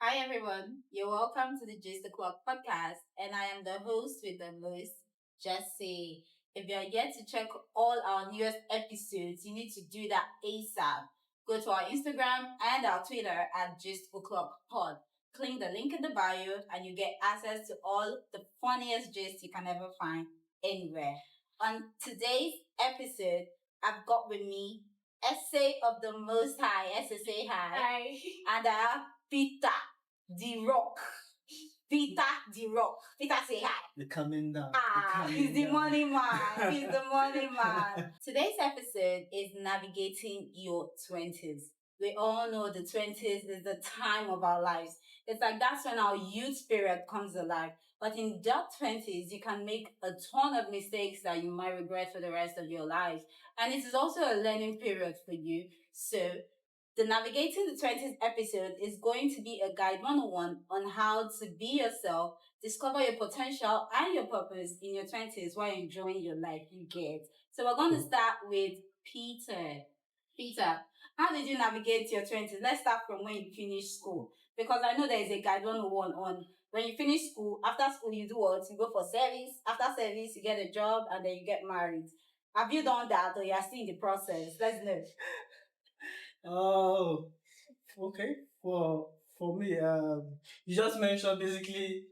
Hi everyone, you're welcome to the gistoclockpodcast, and I am the host with the most, Jessy. If you're yet to check all our newest episodes, you need to do that ASAP. Go to our Instagram and our Twitter at gistoclockpod. Click the link in the bio and you get access to all the funniest gist you can ever find anywhere. On today's episode, I've got with me Essay of the Most High, Essay say hi. Hi. And Peter the Rock. Peter the Rock. Peter say hi. The coming down. He's the money man. He's the money man. Today's episode is navigating your 20s. We all know the 20s is the time of our lives. It's like that's when our youth spirit comes alive. But in that 20s, you can make a ton of mistakes that you might regret for the rest of your life. And it is also a learning period for you. So the Navigating the 20s episode is going to be a guide 101 on how to be yourself, discover your potential and your purpose in your 20s while enjoying your life, you get. So we're going to start with Peter. Peter, how did you navigate your 20s? Let's start from when you finished school. Because I know there is a guide 101 on when you finish school, after school you do what? You go for service, after service you get a job and then you get married. Have you done that or you are still in the process? Let's know. Oh, okay. For me, you just mentioned basically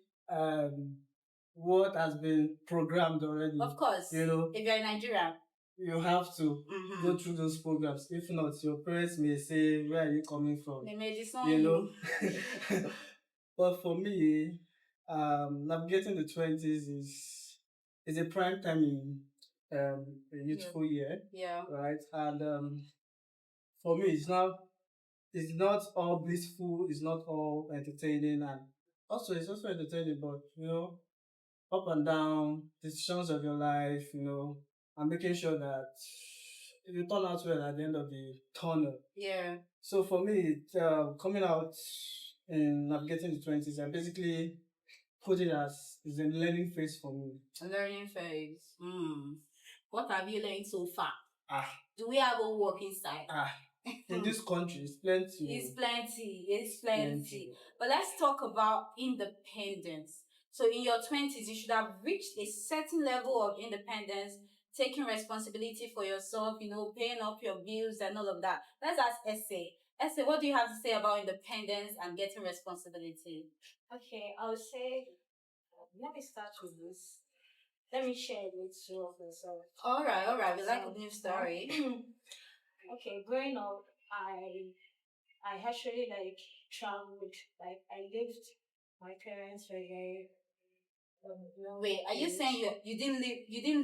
what has been programmed already. Of course. You know, if you're in Nigeria, you have to go through those programs. If not, your parents may say, "Where are you coming from?" They may disown You know. But for me, navigating the 20s is a prime time in a youthful year. Yeah. Right, and for me, it's not all blissful, it's not all entertaining, and also it's also entertaining, but up and down decisions of your life, and making sure that it will turn out well at the end of the tunnel. Yeah. So for me, coming out in navigating the 20s, I basically put it as is a learning phase for me. A learning phase. What have you learned so far? Do we have a work inside? In this country, it's plenty. It's plenty. But let's talk about independence. So in your 20s, you should have reached a certain level of independence, taking responsibility for yourself, paying up your bills and all of that. Let's ask Essay. Essay, what do you have to say about independence and getting responsibility? Okay, I would say, let me start with this. Let me share a little of myself. All right. We like a new story. Okay, growing up, I actually traveled. I lived. My parents were here. Wait, are you saying you didn't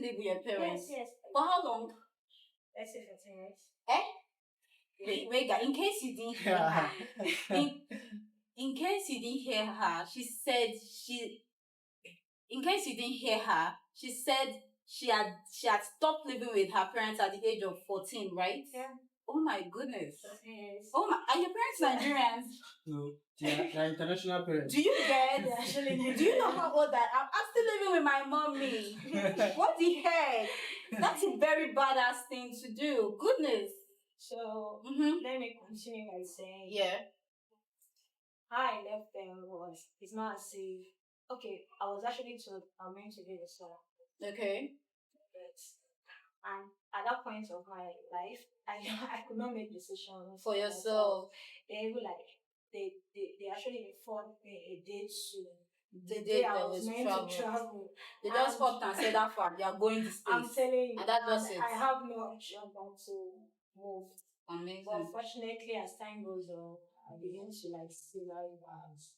live with your parents? Yes. For how long? Let's say 15 years. Wait, in case you didn't hear her, in case you didn't hear her, she said she had stopped living with her parents at the age of 14, right? Yeah. Oh my goodness. Yes. Oh my, are your parents Nigerians? No, they're international parents. Do you get? Do you know how old I am? I'm still living with my mommy. What the heck? That's a very badass thing to do. Goodness. So let me continue by saying, how I left them it's not as if, okay, I was actually told I'm meant to be the son. Okay. And at that point of my life, I could not make decisions for yourself. They were they actually informed me a day soon. The day I was meant to travel. They just popped and said that fact. They are going to space. I'm telling you. And that was it. I have no option but to move. Amazing. But unfortunately, as time goes on, I begin to see life as,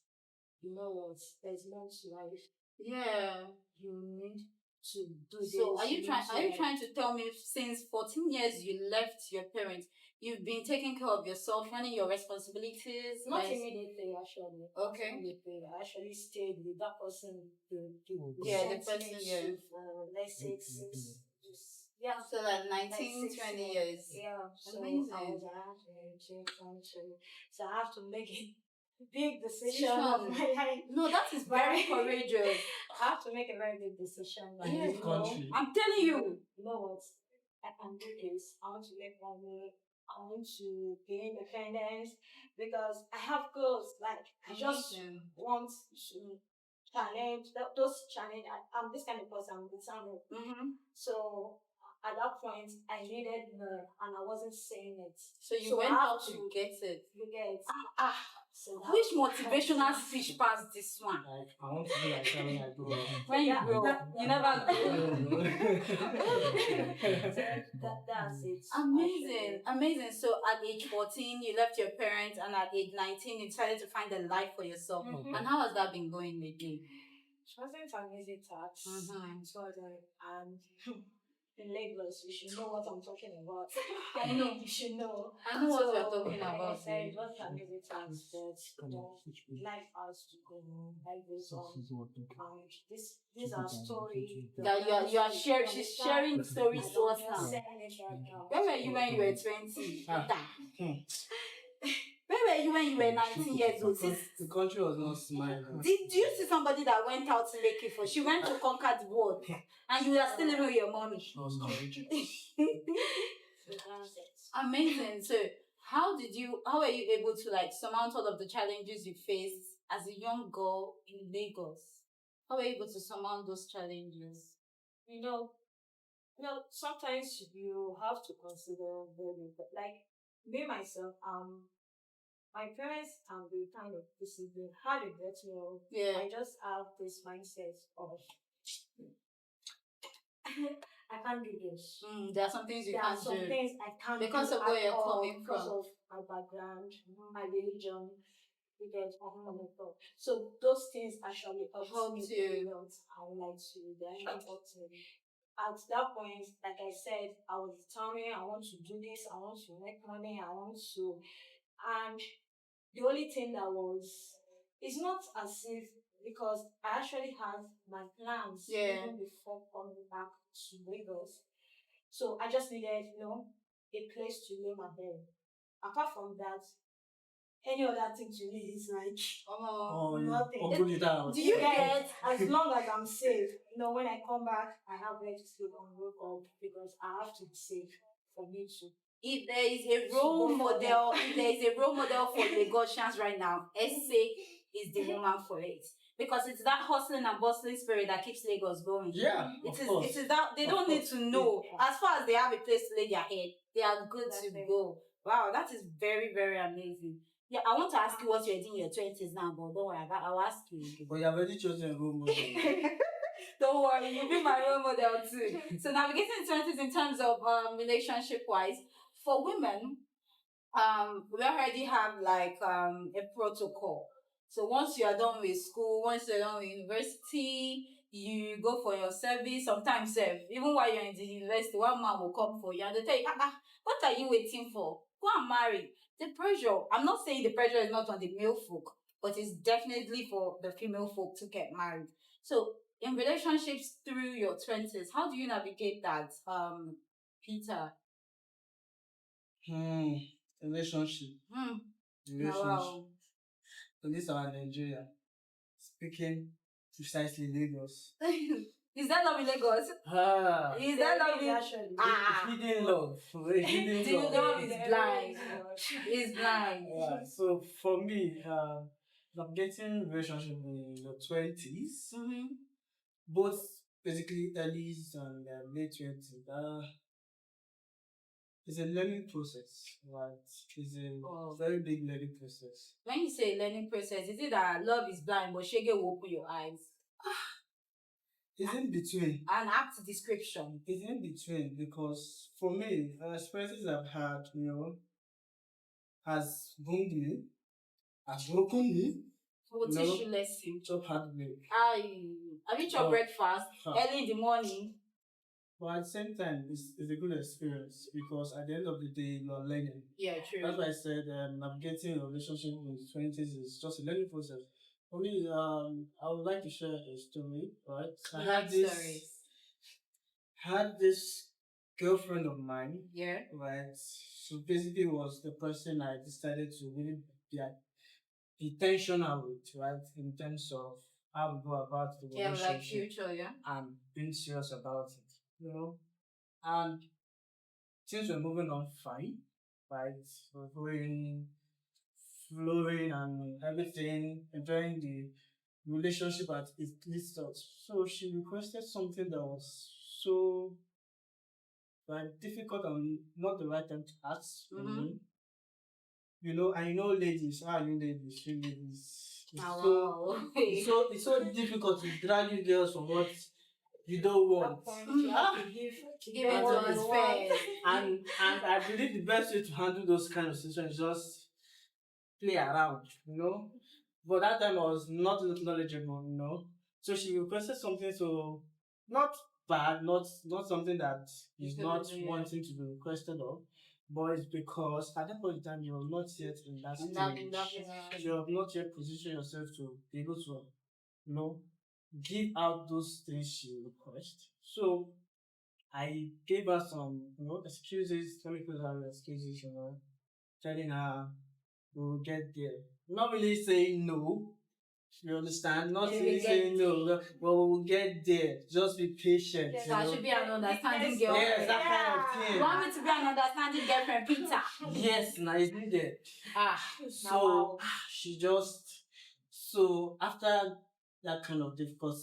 you know what, there's no life. Yeah. You need to do this. So are you trying to tell me since 14 years you left your parents, you've been taking care of yourself, running your responsibilities? Not immediately, actually. Okay. I actually stayed with that person the person for let's say 6 yeah. So like 19, 20 years. Yeah. So amazing. I was so I have to make a big decision of my life. No, that is very courageous. I have to make a very big decision. In this country. I'm telling you. You know what? I can do this. I want to make money. I want to gain independence because I have goals. Like, I just want to challenge those challenge. I'm this kind of person. I'm determined. So at that point, I needed more, and I wasn't saying it. So you went out to get it. You get it. So which motivational speech passed this one? I want to be like that when I grow up. When you grow up, you never grow. That's it. Amazing. So at age 14, you left your parents, and at age 19, you decided to find a life for yourself. And how has that been going with you? It wasn't an easy task. And in Lagos, you should know what I'm talking about. I know. You should know. I know what we're talking about. Like I said, it wasn't an easy task, but life has to go on. Life goes on. And these are stories that you are sharing. She's sharing stories to us now. Where were you when you were 20? Where were you when you were 19 years old? The country was not smiling. Do you see somebody that went out to make it for? She went to conquer the world, and you are still living with your mommy. Amazing. So, how were you able to surmount all of the challenges you faced as a young girl in Lagos? How were you able to surmount those challenges? You know, sometimes you have to consider like me myself. My parents can be kind of disciplined. How they get me up, I just have this mindset of I can't do this. There are some things you can't do. There are some things I can't do because of where you're coming from. Because of my background, my religion, so those things actually help me a lot. I would like to help me. At that point, like I said, I was determined. I want to do this. I want to make money. And the only thing it's not as if, because I actually have my plans even before coming back to Lagos. So I just needed, a place to lay my head. Apart from that, any other thing to me is like nothing. Do you get as long as I'm safe? When I come back, I have where to sleep and wake up because I have to be safe for me to. If there is a role model, for Lagosians right now, Essay is the woman for it. Because it's that hustling and bustling spirit that keeps Lagos going. Yeah, it is that they don't need to know. As far as they have a place to lay their head, they are good to go. Wow, that is very, very amazing. Yeah, I want to ask you what you're doing in your 20s now, but don't worry, I'll ask you. But you have already chosen a role model. Don't worry, you'll be my role model too. So navigating 20s in terms of relationship-wise, for women, we already have a protocol. So once you are done with school, once you're done with university, you go for your service. Sometimes, even while you're in the university, one man will come for you and they'll tell you, what are you waiting for? Go and marry. The pressure, I'm not saying the pressure is not on the male folk, but it's definitely for the female folk to get married. So in relationships through your 20s, how do you navigate that, Peter? Relationship. Wow. So this is our Nigeria. Speaking precisely Lagos. Is that love in Lagos? Is that love in hidden love? The love is blind. It's blind. Yeah. So for me, navigating relationship in the 20s, both basically early and late 20s. It's a learning process, right? It's a very big learning process. When you say learning process, is it that love is blind, but Shege will open your eyes? It's in between. An apt description. It's in between because for me, the experiences I've had, has wounded me, has broken me. What teach you lesson? Chop hard milk. Have you chopped breakfast early in the morning? But at the same time, it's a good experience because at the end of the day, you are learning. Yeah, true. That's why I said navigating a relationship in the 20s is just a learning process. For me, I would like to share a story, right? I had this girlfriend of mine. Yeah. Right. So basically was the person I decided to really be intentional with, right? In terms of how we go about the relationship. Like future, and being serious about it. And things were moving on fine. right? So going, flowing and everything, enjoying the relationship at its distance. So she requested something that was so like difficult and not the right time to ask for me. You know, and you know, ladies, you ladies, it's so difficult to drag you girls from what you don't want. You have to give Give it to us first. And I believe the best way to handle those kind of situations is just play around, you know. But that time I was not knowledgeable, you know. So she requested something so not bad, not something that is not wanting to be requested of, but it's because at that point in time you are not yet in that stage. You have not yet positioned yourself to be able to, you know, give out those things she requests. So I gave her some, you know, excuses, let me put her excuses, you know, telling her we'll get there. Not really saying no, you understand? Not really saying no, but we'll get there. Just be patient. So I should be an understanding girlfriend. Yes, that kind of thing. You want me to be an understanding girlfriend, Peter? Yes, now it's needed. So she just, so after that kind of difficult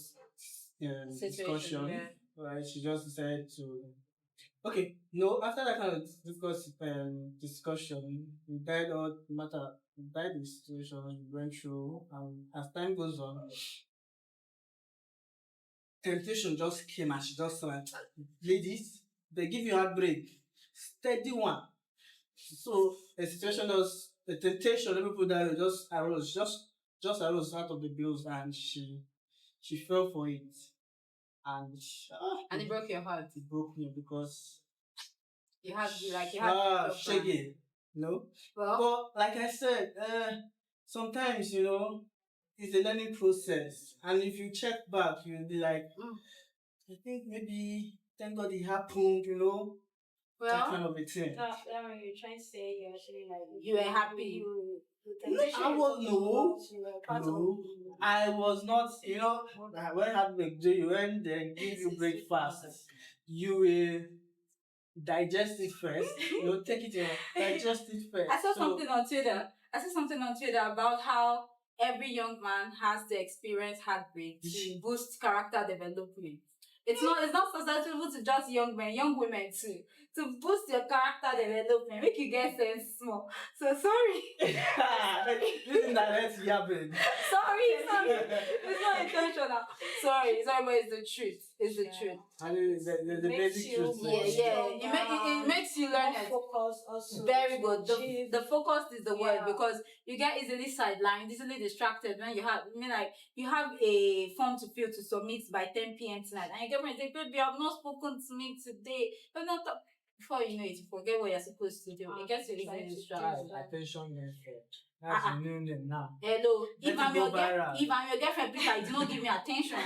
discussion, right, she just decided to, okay, no, after that kind of difficult discussion, we died out matter, we died the situation we went through, and as time goes on, temptation just came and she just like, ladies, they give you a break, steady one. So the temptation, let me put that, just arose out of the bills, and she fell for it, and it broke your heart. It broke me because you had shaggy, no. Well, but like I said, sometimes you know it's a learning process, and if you check back, you'll be like, I think maybe thank God it happened, you know. That kind of a thing. So, you're trying to say you're actually like you were happy. I was not, you know, when when they give you breakfast, you will digest it first. You know, take it in, digest it first. I saw something on Twitter about how every young man has to experience heartbreak to boost character development. It's not susceptible to just young men, young women too. To boost your character development, make you get sense small. So sorry. This is direct yapping. Sorry. It's not intentional. Sorry, but it's the truth. It's the truth. And the basic truth. It makes you learn focus also. Very good. The focus is the word, because you get easily sidelined, easily distracted when you have a form to fill to submit by 10 p.m. tonight, and you get me say, baby, I've not spoken to me today. But not before you know it, you forget what you're supposed to do. It gets you easily distracted. Attention, that's the new name now. Hello. If I'm your girlfriend, Peter, you do not give me attention.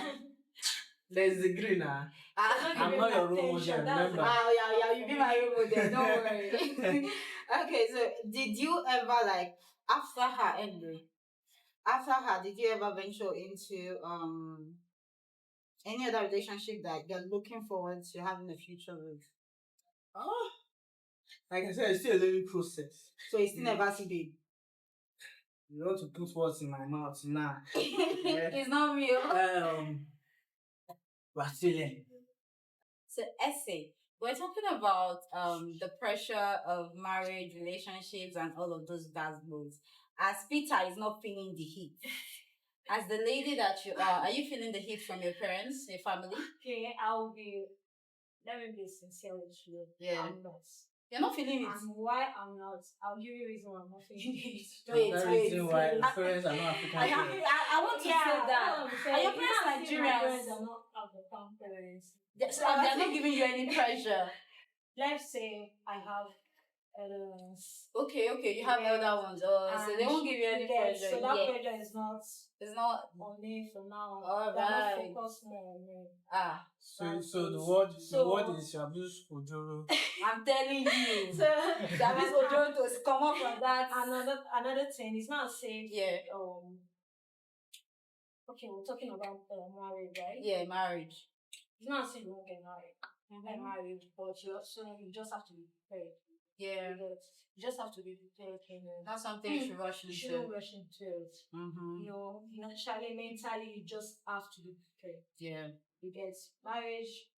There's the green now. I'm not your role model, remember? Yeah, you be my role model, don't worry. Okay, so did you ever, after her, did you ever venture into any other relationship that you're looking forward to having a future with? Oh, like I said, it's still a learning process. So it's still never too big. You want to put words in my mouth now? It's not real. We're still learning. So essay, we're talking about the pressure of marriage, relationships, and all of those buzzwords. As Peter is not feeling the heat. As the lady that you are you feeling the heat from your parents, your family? Okay, let me be sincere with you. Yeah. I'm not. You're not feeling it? And why I'm not, I'll give you a reason why I'm not feeling it. Wait. Why your parents are not African parents. I want to say that. Are your parents Nigerians? My parents are not African parents. So they're not giving you any pressure. Let's say I have elders. Okay, you have elder ones. So they won't give you any pressure. So that pressure is not. It's not on me for now. All right. Not focused more on me. So the word is Abuse Ojoro. I'm telling you. So Abuse Ojoro to come up from that. Another thing, it's not safe. Yeah. Okay, we're talking about marriage, right? Yeah, marriage. It's not safe you won't get married. Married, but you just have to be prepared. Yeah. You just have to be prepared. Not something you should rush You into. shouldn't rush into it. Mm-hmm. Financially, mentally, you just have to be prepared. Yeah. You get marriage.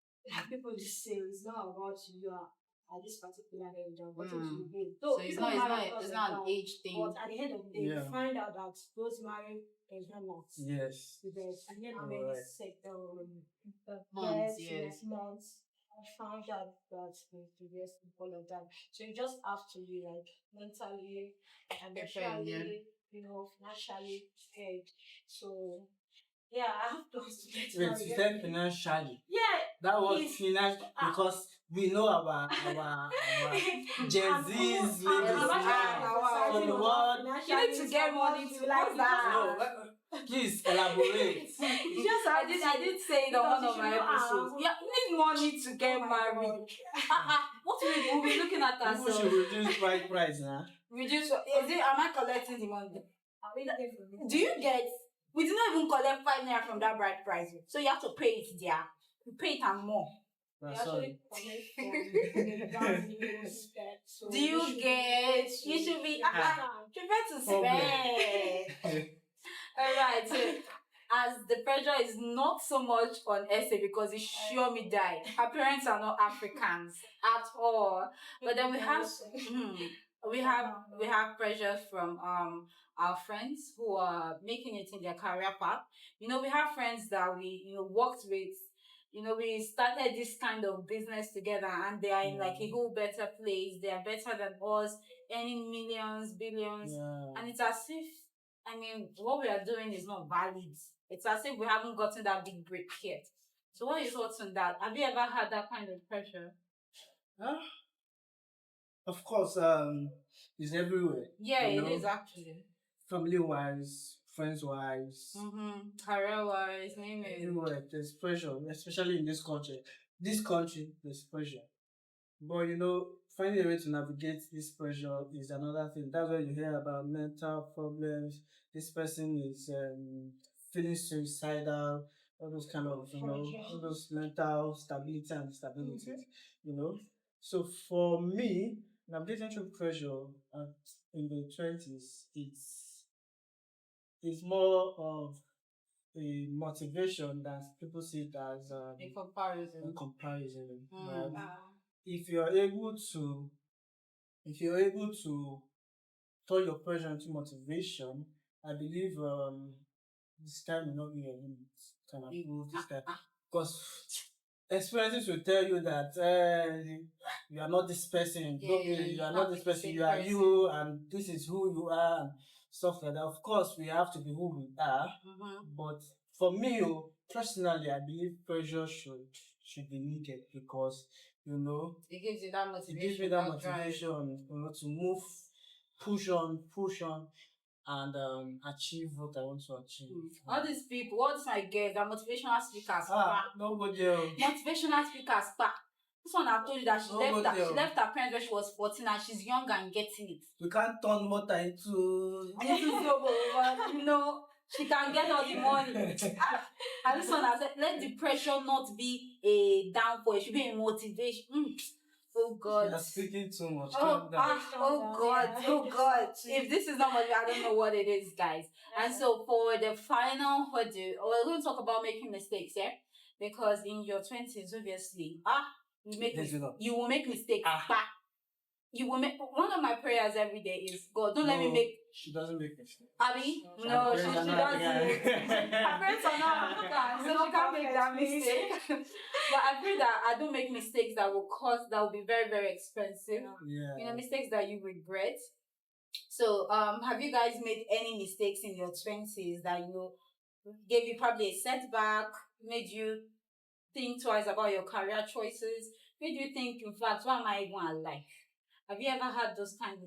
People just say it's not about you are at this particular age. So it's not an age thing. But at the end of the day, you find out that those married is not. Yes. Because I get many months. I found out that the all of that. So you just have to be like mentally, emotionally, financially prepared. So yeah, I have plans to get married. Wait, you said financially. Yeah. That was financial because we know our Gen Z's ladies now. So the word you need to get money to like that. No, please elaborate. I did say it on one of my episodes. Yeah, you need money to get married. What will we be looking at ourselves? People should reduce price now. Reduce? Am I collecting the money? Do you get? We did not even collect 5 naira from that bride price, so you have to pay it there. You pay it and more. Sorry. Do you get? You should be prepared to spend. Alright, so as the pressure is not so much on Essay because it's sure me die. Her parents are not Africans at all. But then we have pressures from our friends who are making it in their career path. We have friends that we worked with. We started this kind of business together, and they are in like a whole better place. They are better than us, earning millions, billions, and it's as if what we are doing is not valid. It's as if we haven't gotten that big break yet. So what are your thoughts on that? Have you ever had that kind of pressure? Of course, it's everywhere. Yeah, it is actually. Family-wise, friends-wise, career-wise, name it. Everywhere, there's pressure, especially in this country. This country, there's pressure. But finding a way to navigate this pressure is another thing. That's why you hear about mental problems. This person is feeling suicidal, all those kind of, all those mental stability and instabilities, So for me, navigating through pressure in the 20s, it's more of a motivation that people see it as a comparison. If you're able to turn your pressure into motivation, I believe this time will not be a limit. Can approve this time because experiences will tell you that you are not this person. You are not this person. You are you, and this is who you are, and stuff like that. Of course, we have to be who we are. But for me, personally, I believe pressure should be needed because it gives you that motivation. It gives me that motivation, to move, push on, and achieve what I want to achieve. All these people, what's my guess? They're motivational speakers. Nobody. Motivational speakers. This one I've told you that she left her parents when she was 14 and she's young and getting it. We can't turn water into she can get all the money. And this one I said, let the pressure not be a downfall, it should be a motivation. Oh God. You're speaking too much. Oh God. If this is not what I don't know what it is, guys. And so for the final hurdle, we're going to talk about making mistakes, yeah? Because in your 20s, obviously, you will make mistakes. You will make one of my prayers every day is God, don't let me make. She doesn't make mistakes. Abby? No, she doesn't. Her parents are not African, so she can't make that mistake. But I pray that I don't make mistakes that will be very, very expensive. Yeah. Mistakes that you regret. So, have you guys made any mistakes in your 20s that gave you probably a setback, made you think twice about your career choices, made you think, in fact, why am I even alive? Have you ever had those kind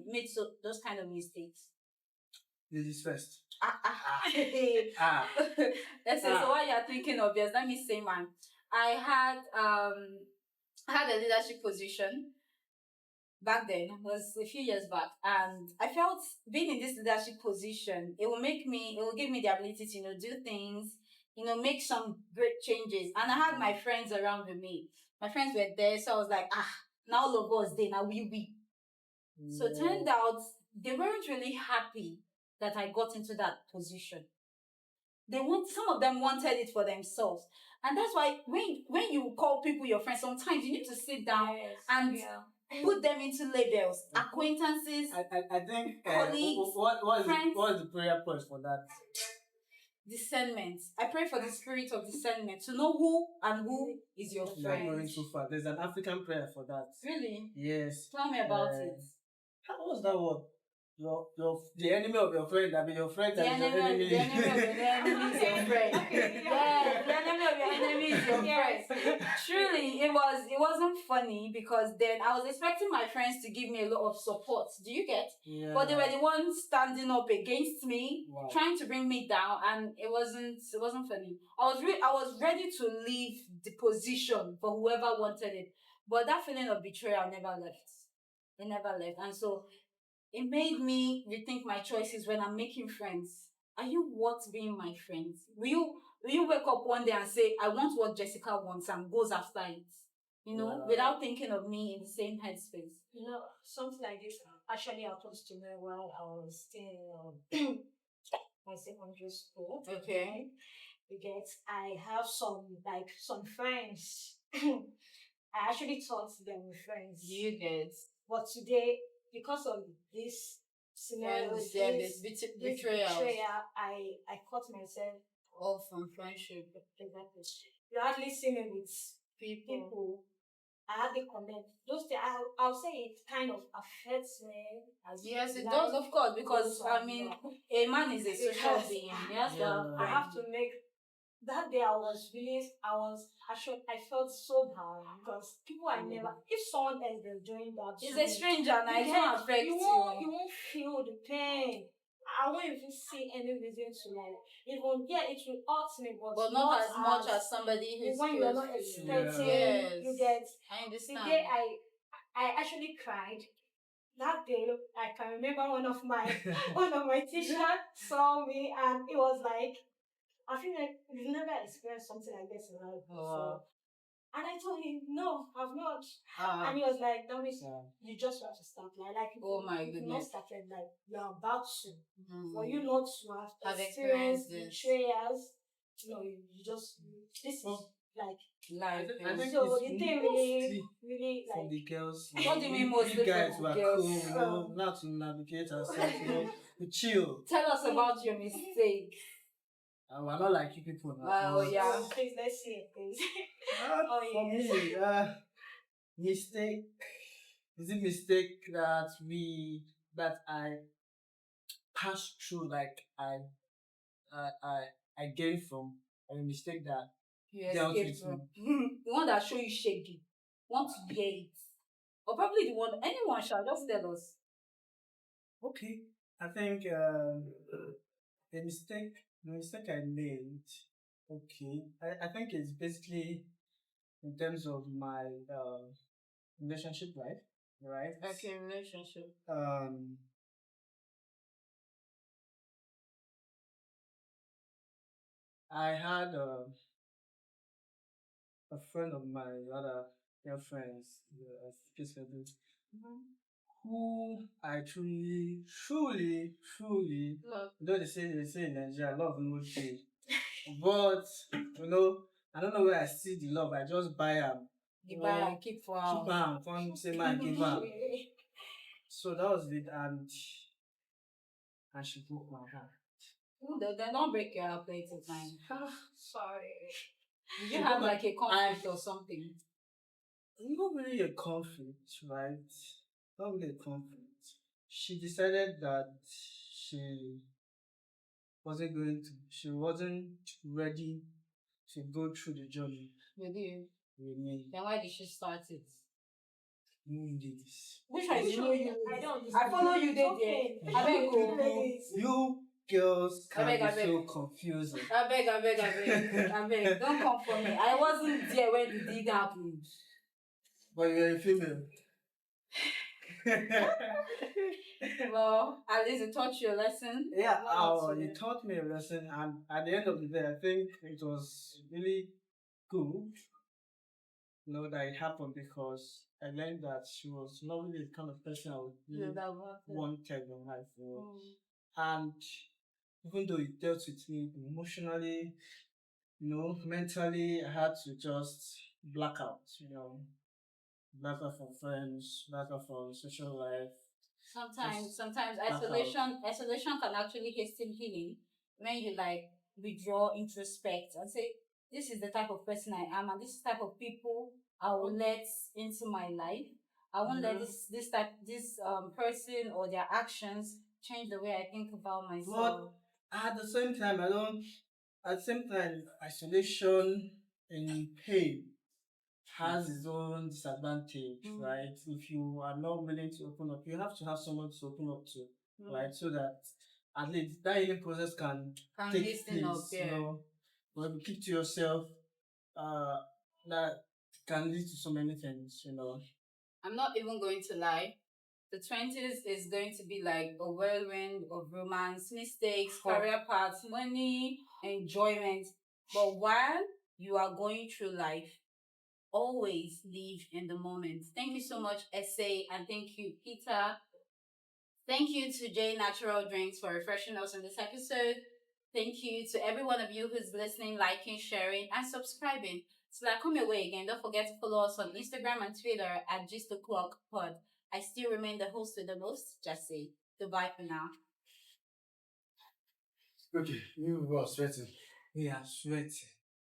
of mistakes? Ladies first. Let's say, so while you're thinking of yours, let me say mine. I had a leadership position back then. It was a few years back, and I felt being in this leadership position, it will give me the ability to do things, make some great changes. And I had my friends around with me. My friends were there, so I was like, now all of us there, now we. So it turned out they weren't really happy that I got into that position. Some of them wanted it for themselves. And that's why when you call people your friends, sometimes you need to sit down and put them into labels. Acquaintances, I think colleagues, friends. What is the prayer point for that? Discernment. I pray for the spirit of discernment to know who and who is your friend. You're going too far. There's an African prayer for that. Really? Yes. Tell me about it. How was that one? The enemy of your friend, I mean your friend that is your enemy. The enemy of your enemy is your friend. Yeah, the enemy of your enemy is your friend. Truly, it wasn't funny because then I was expecting my friends to give me a lot of support. Do you get? Yeah. But they were the ones standing up against me, trying to bring me down, and it wasn't funny. I was ready to leave the position for whoever wanted it, but that feeling of betrayal never left. It never left, and so it made me rethink my choices when I'm making friends. Are you worth being my friend? Will you wake up one day and say, I want what Jessyca wants and goes after it? Without thinking of me in the same headspace. Something like this actually happened to me while I was still in my secondary school. Okay. Because I have some friends. I actually thought them were friends. You did. But today, because of this scenario, this betrayal, I cut myself off from friendship. Exactly. You hardly see me with people. I hardly connect. Those things, I'll say it kind of affects me. Yes, it does, of course, because a man is a social being. Yes, I have to make. That day I felt so bad because people I never, if someone else is doing that, it's a stranger and I can't affect you. You won't feel the pain. I won't even see any reason to it will hurt me, but not as much as somebody who's when you're not expecting. Yes. You get. I understand. The day I actually cried. That day, I can remember one of my teachers saw me and it was like, I feel like you've never experienced something like this in life before. And I told him, no, I've not. And he was like, that means you just have to start. Oh my goodness. You've not started, you're about to. For you not to have experienced betrayals, you just, this is life. I think so the thing really from the girls. What do you mean mostly? You guys were girls? cool, not to navigate ourselves, chill. Tell us about your mistakes. We're not like you people now. Oh yeah. Please, let's see it, please. For me, mistake. Is it mistake that I passed through, I gained from, or a mistake that dealt with me? The one that show you shaky. Want to hear it. Or probably the one, anyone shall just tell us. Okay. I think the mistake I made, okay. I think it's basically in terms of my relationship life, right? Okay, relationship. I had a friend of my other girlfriends, who I truly love. Though they say in Nigeria, love no pay. But I don't know where I see the love. I just buy them. You buy and keep for am. Come say my give am. So that was it, and she broke my heart. They don't break your heart plenty times. Sorry. Did you have a conflict or something? Not really a conflict, right? Not really a conflict. She decided that she wasn't ready to go through the journey. With you? With me. Then why did she start it? You did this. Which one is you? I follow you there. I beg you girls can be so confusing. I beg. Don't come for me. I wasn't there when the deed happened. But you're a female. Well, at least it taught you a lesson. Yeah, it taught me a lesson, and at the end of the day, I think it was really good that it happened because I learned that she was not really the kind of person I would really wanted in life. And even though it dealt with me emotionally, mentally, I had to just black out, black out from friends, black out from social life. Sometimes isolation can actually hasten healing when you withdraw, introspect, and say, "This is the type of person I am, and this is the type of people I will let into my life. I won't let this person or their actions change the way I think about myself." But at the same time, isolation and pain has its own disadvantage, right? If you are not willing to open up, you have to have someone to open up to, right? So that at least that healing process can take place, But if you keep to yourself, that can lead to so many things. I'm not even going to lie. The 20s is going to be like a whirlwind of romance, mistakes, career paths, money, enjoyment. But while you are going through life, always live in the moment. Thank you so much, Essay, and thank you, Peter. Thank you to J Natural Drinks for refreshing us on this episode. Thank you to every one of you who's listening, liking, sharing, and subscribing. Till I come your way again, don't forget to follow us on Instagram and Twitter at gistoclockpod. I still remain the host with the most, Jessy. Goodbye for now. Okay, you are sweating. We are sweating.